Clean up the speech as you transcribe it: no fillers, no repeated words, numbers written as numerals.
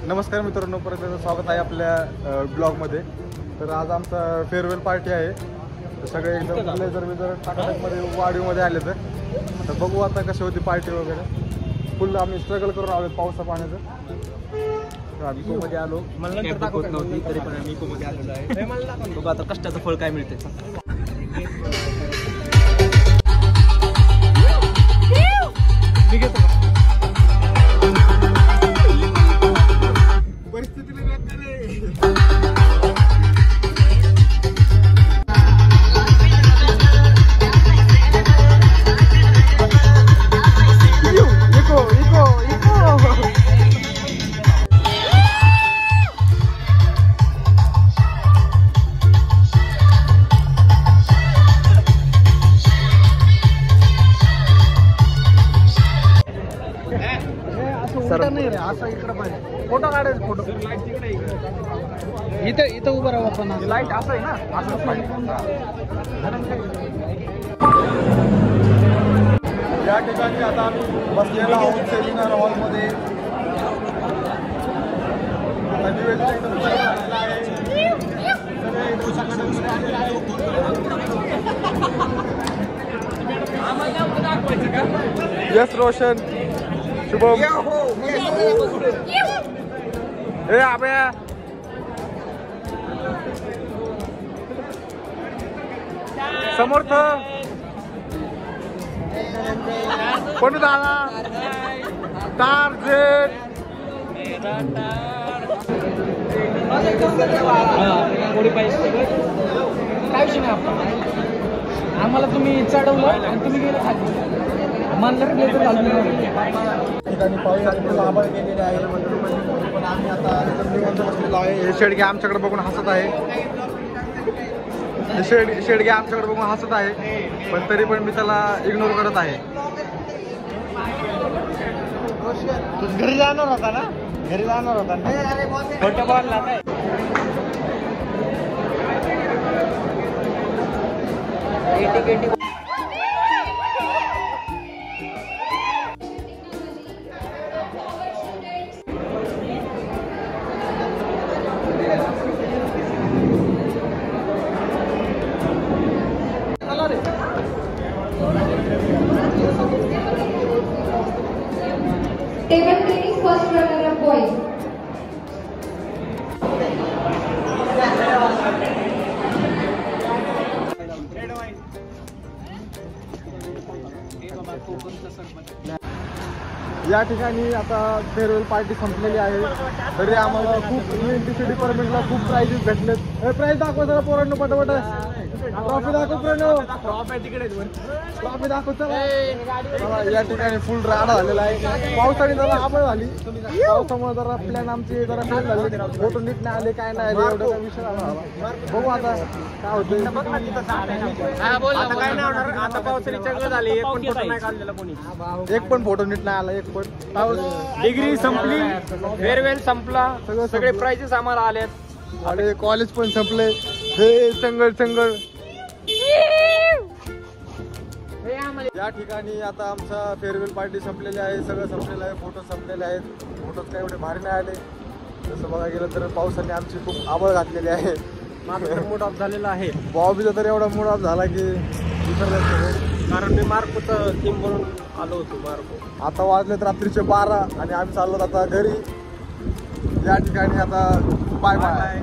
नमस्कार मित्रांनो, परत स्वागत आहे आपल्या ब्लॉगमध्ये. तर आज आमचा फेअरवेल पार्टी आहे. तर सगळे एकदम ब्लेझर टाकाटाकमध्ये वाडीमध्ये आले. तर आता बघू आता कशी होती पार्टी वगैरे. फुल आम्ही स्ट्रगल करून आलो पावसा पाण्याचं. आम्ही इकोमध्ये आलो. मला नंतर दाखवत नव्हती तरी पण आम्ही इकोमध्ये आलेलो आहे. बघू आता कष्टाचं फळ काय मिळते. मी घेतो नाही रे, असं इकडे पाहिजे. फोटो काढायचं. फोटो इथं उभं राहू आपण. लाईट असं आहे ना, असं पाहिजे. या ठिकाणी आता आम्ही बसलेला आहोत सेमिनार हॉलमध्ये. यस रोशन, शुभम, ए अभय, समर्थ, कोण दादा, टार्गेट काय विषय नाही आपण. आम्हाला तुम्ही चढवलं आणि तुम्ही गेलं खाली. मानलं गेलं ठिकाणी पाऊस आभाळ गेलेले आहे. पण आम्ही आता निवांत बसलेलो आहे. हे शेडगे आमच्याकडे बघून हसत आहे. शेडगे आमच्याकडे बघून हसत आहे, पण तरी पण मी त्याला इग्नोर करत आहे. घरी जाणार होता ना, घरी जाणार होता ना. खोटं बोलला काय. Table tennis first runner up boys. या ठिकाणी आता फेअरवेल पार्टी संपलेली आहे. तरी आम्हाला खूप यूएनटीसी डिपार्टमेंटला खूप प्राइजेस भेटलेत. प्राइज दाखवा जरा पोरांनो पटापट. ट्रॉफी दाखव प्रणव. ट्रॉफी दाखव. चला या ठिकाणी फुल राडा झालेला आहे. पावसाळी जरा आबळ झाली. पावसामुळे जरा प्लॅन आमचे जरा फेल झाले. फोटो नीट नाही आले, काय नाही आले, एवढा विषय झाला. बघू आता काय होतं. आता पावसाळी चंगल झाली. एक पण फोटो नाही काढलेला कोणी. एक पण फोटो नीट नाही आला. एक पण. डिग्री संपली, फेअरवेल संपला, सगळे प्राइजेस आम्हाला आलेत आणि कॉलेज पण संपले. हे चंगळ चंगळ. या ठिकाणी आता आमचा फेअरवेल पार्टी संपलेली आहे. सगळं संपलेलं आहे. फोटो संपलेले आहेत. फोटोज काय एवढे भारी नाही आले. तसं बघायला गेलं तर पावसाने आमची खूप आबळ घातलेली आहे. माझा मूड ऑफ झालेला आहे. बॉबीचा तर एवढा मूड ऑफ झाला की विसरलं. कारण मी मार्कोचं थीम म्हणून आलो होतो. मार्को आता वाजलेत रात्रीचे 12 आणि आम्ही चाललो आता घरी. या ठिकाणी आता बाय बाय.